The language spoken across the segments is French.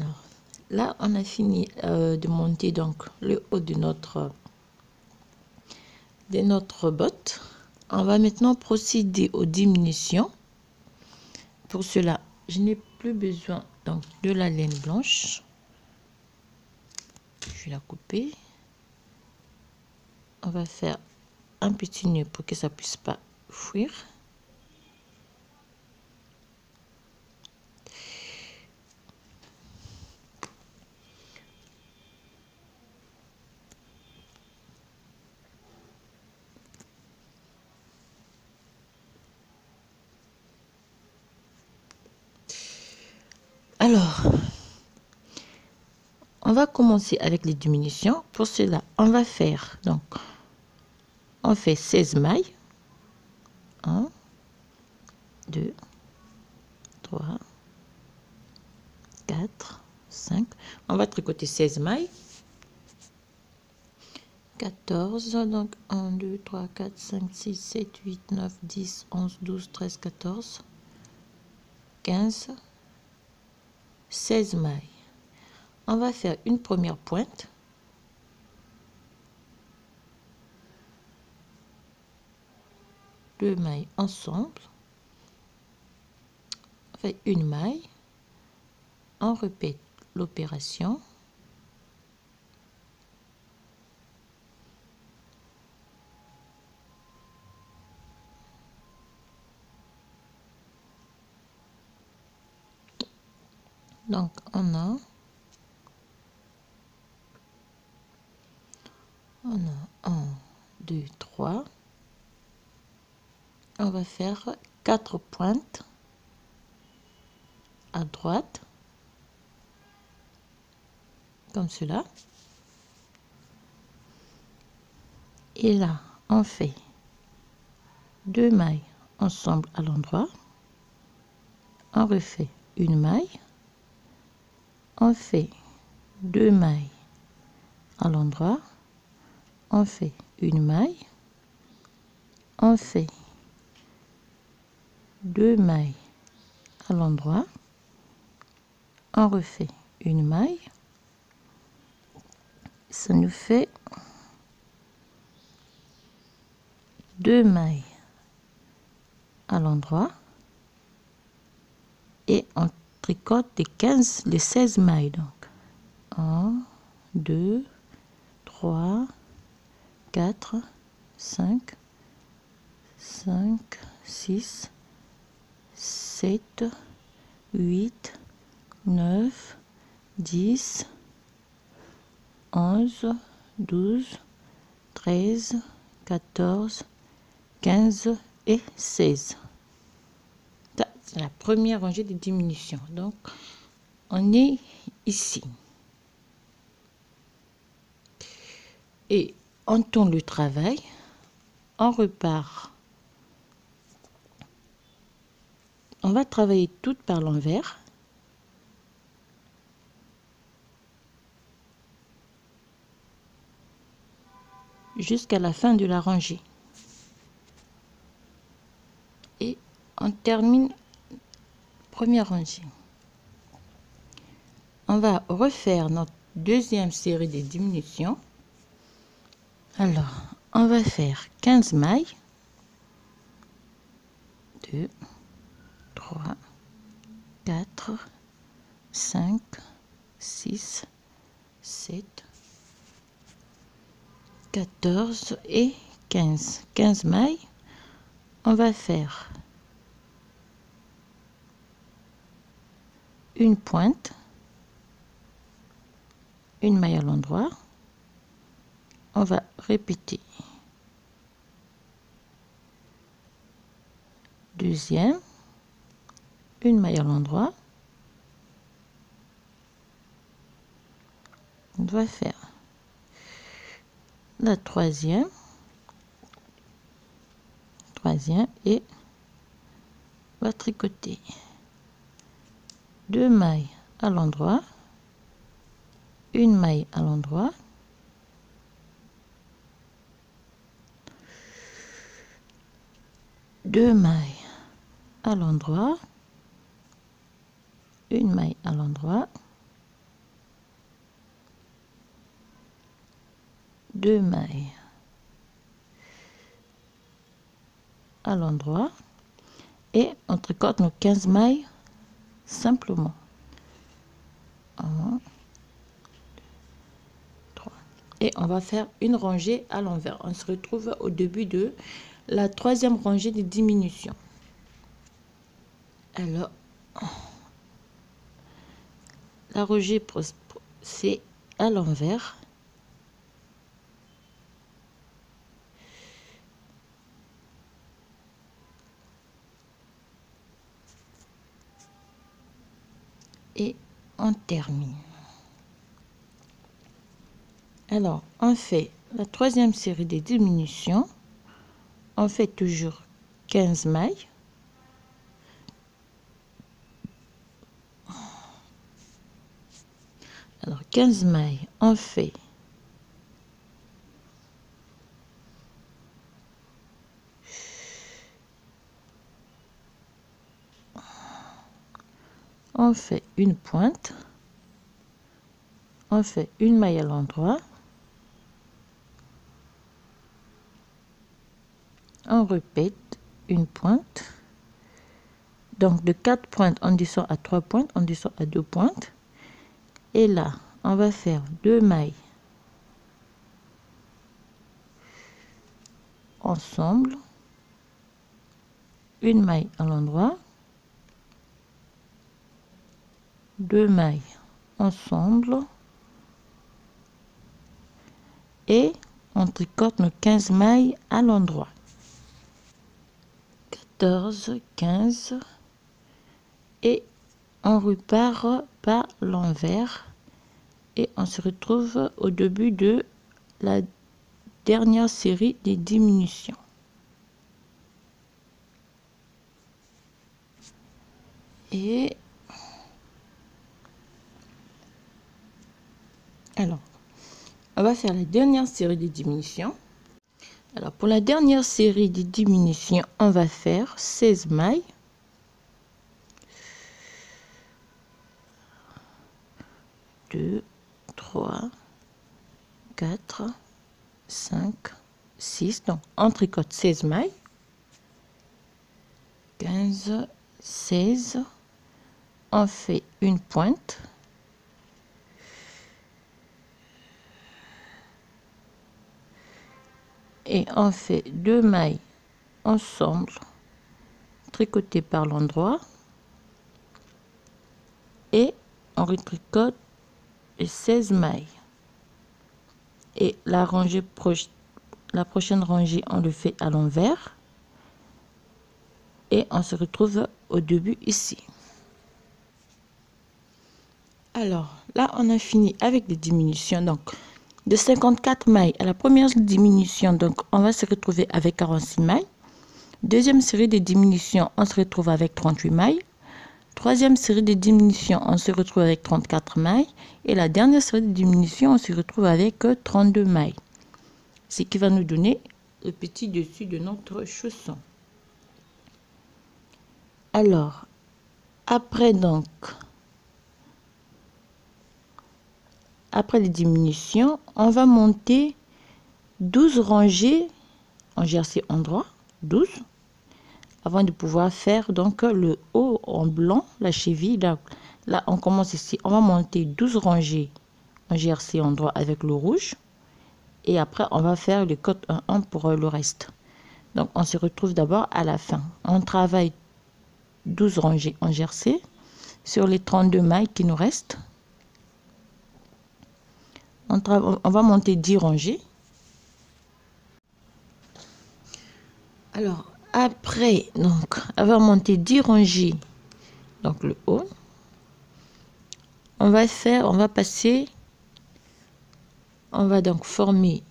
Alors, là, on a fini de monter donc le haut de notre botte. On va maintenant procéder aux diminutions. Pour cela, je n'ai plus besoin donc de la laine blanche. Je vais la couper. On va faire un petit nœud pour que ça puisse pas fuir. Alors, on va commencer avec les diminutions. Pour cela, on va faire, donc, on fait 16 mailles. 1, 2, 3, 4, 5. On va tricoter 16 mailles. 14, donc 1, 2, 3, 4, 5, 6, 7, 8, 9, 10, 11, 12, 13, 14, 15, 16 mailles. On va faire une première pointe. Deux mailles ensemble. On fait une maille. On répète l'opération. Donc, on a 1, 2, 3. On va faire 4 pointes à droite, comme cela. Et là, on fait 2 mailles ensemble à l'endroit. On refait une maille. On fait 2 mailles à l'endroit. On fait une maille. On fait 2 mailles à l'endroit. On refait une maille. Ça nous fait 2 mailles à l'endroit. Et on tricote les 16 mailles. Donc 1, 2, 3, 4, 5, 6, 7, 8, 9, 10, 11, 12, 13, 14, 15 et 16. C'est la première rangée de diminution. Donc, on est ici. Et on tourne le travail. On repart. On va travailler tout par l'envers. Jusqu'à la fin de la rangée. Et on termine première rangée. On va refaire notre deuxième série de diminutions. Alors, on va faire 15 mailles. 2, 3, 4, 5, 6, 7, 14 et 15. 15 mailles. On va faire une pointe, une maille à l'endroit. On va répéter. Deuxième, une maille à l'endroit. On va faire la troisième et on va tricoter 2 mailles à l'endroit, une maille à l'endroit, deux mailles à l'endroit, une maille à l'endroit, 2 mailles à l'endroit et on tricote nos 15 mailles simplement. 1, 3. Et on va faire une rangée à l'envers. On se retrouve au début de la troisième rangée de diminution. Alors, la rangée, c'est à l'envers. Et on termine. Alors, on fait la troisième série de diminutions. On fait toujours 15 mailles. Alors, 15 mailles, on fait une pointe, on fait une maille à l'endroit, on répète une pointe, donc de 4 pointes on descend à 3 pointes, on descend à 2 pointes, et là on va faire 2 mailles ensemble, une maille à l'endroit, 2 mailles ensemble et on tricote nos 15 mailles à l'endroit. 14, 15 et on repart par l'envers et on se retrouve au début de la dernière série des diminutions. Et alors, on va faire la dernière série de diminutions. Alors, pour la dernière série de diminutions, on va faire 16 mailles. 2, 3, 4, 5, 6. Donc, on tricote 16 mailles. 15, 16. On fait une pointe. Et on fait 2 mailles ensemble, tricotées par l'endroit. Et on retricote les 16 mailles. Et la prochaine rangée, on le fait à l'envers. Et on se retrouve au début ici. Alors, là, on a fini avec les diminutions. Donc, de 54 mailles à la première diminution, donc on va se retrouver avec 46 mailles. Deuxième série de diminutions, on se retrouve avec 38 mailles. Troisième série de diminutions, on se retrouve avec 34 mailles. Et la dernière série de diminutions, on se retrouve avec 32 mailles. Ce qui va nous donner le petit dessus de notre chausson. Alors, après les diminutions, on va monter 12 rangées en jersey endroit, 12, avant de pouvoir faire donc le haut en blanc, la cheville. Là, on commence ici, on va monter 12 rangées en jersey endroit avec le rouge. Et après, on va faire le code 1-1 pour le reste. Donc, on se retrouve d'abord à la fin. On travaille 12 rangées en jersey sur les 32 mailles qui nous restent. On va monter 10 rangées. Alors, après, donc, on va monter 10 rangées, donc le haut. On va donc former,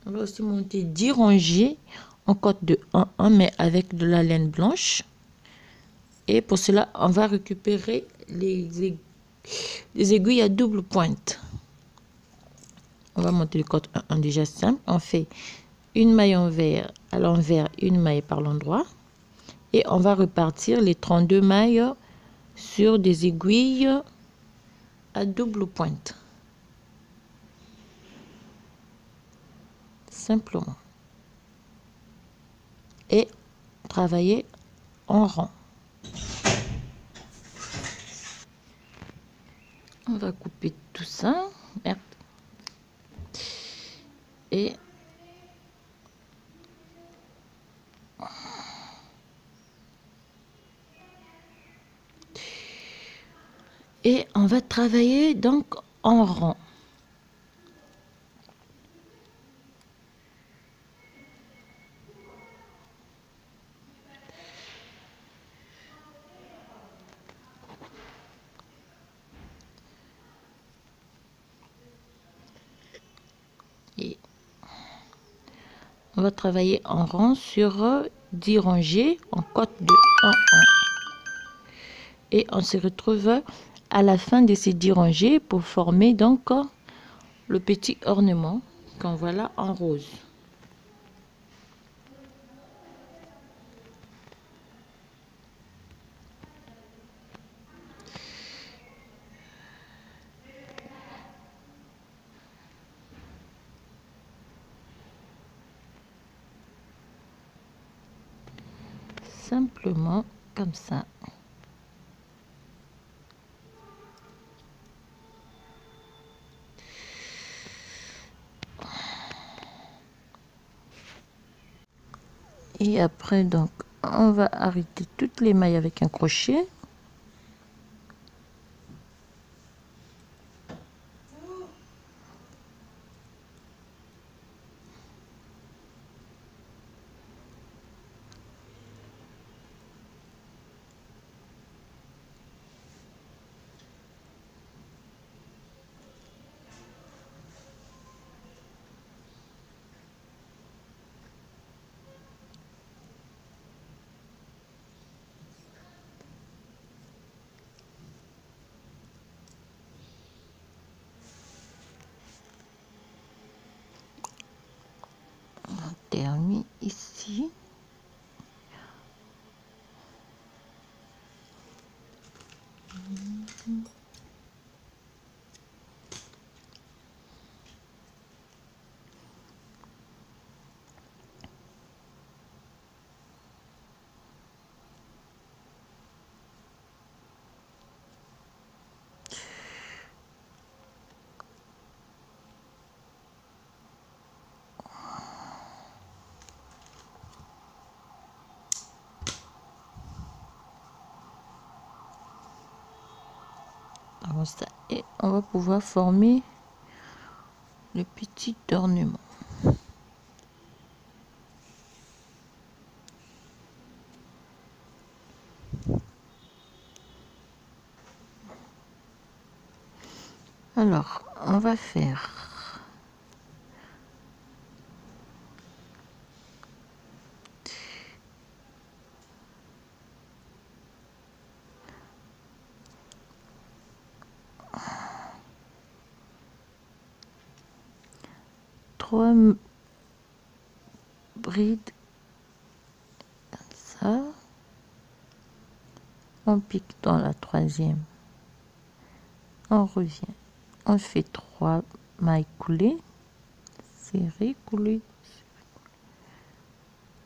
on va aussi monter 10 rangées en cote de 1-1, mais avec de la laine blanche. Et pour cela, on va récupérer les aiguilles à double pointe. On va monter le code 1-1 déjà simple. On fait une maille à l'envers, une maille par l'endroit. Et on va repartir les 32 mailles sur des aiguilles à double pointe. simplement. Et travailler en rond. On va couper tout ça. Merde. Et on va travailler donc en rond. Et on va travailler en rond sur 10 rangées en cote de 1 en 1. Et on se retrouve à la fin de ces 10 rangées pour former donc le petit ornement qu'on voit là en rose. Simplement comme ça. Et après donc on va arrêter toutes les mailles avec un crochet. On termine ici. Comme ça, et on va pouvoir former le petit ornement. Alors, on va faire 3 brides comme ça. On pique dans la troisième. On revient. On fait 3 mailles coulées. Serrées, coulées.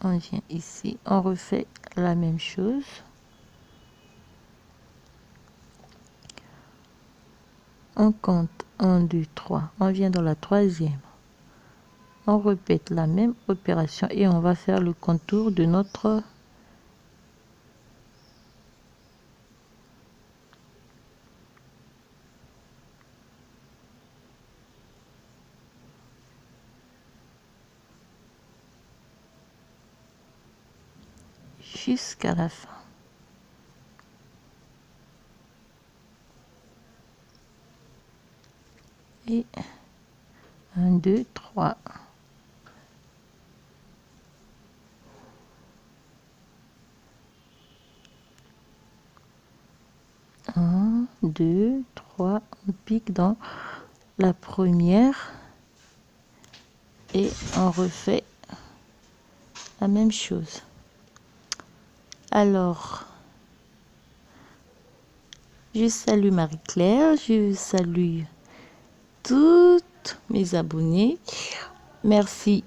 On vient ici. On refait la même chose. On compte 1, 2, 3. On vient dans la troisième. On répète la même opération et on va faire le contour de notre jusqu'à la fin. Et 1, 2, 3. 1, 2, 3, on pique dans la première et on refait la même chose. Alors, je salue Marie-Claire, je salue toutes mes abonnés. Merci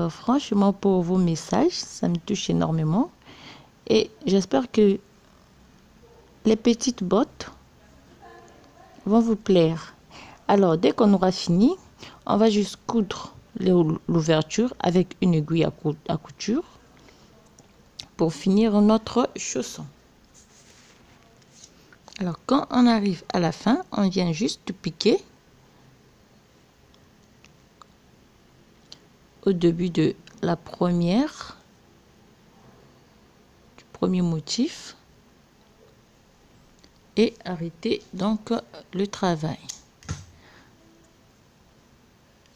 franchement pour vos messages, ça me touche énormément. Et j'espère que les petites bottes vont vous plaire. Alors, dès qu'on aura fini, on va juste coudre l'ouverture avec une aiguille à couture pour finir notre chausson. Alors, quand on arrive à la fin, on vient juste piquer au début de la première, du premier motif et arrêter donc le travail.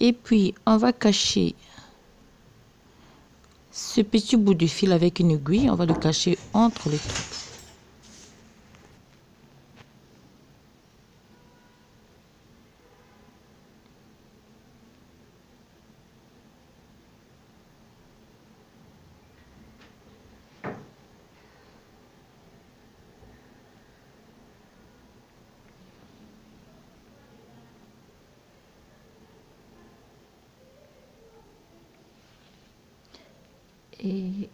Et puis, on va cacher ce petit bout de fil avec une aiguille, on va le cacher entre les trous. Et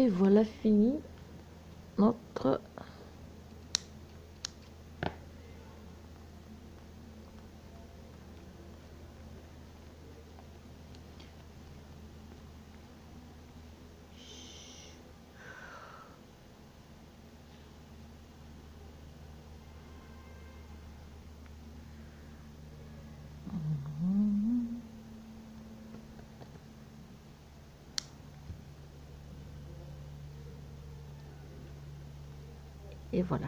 voilà fini notre et voilà.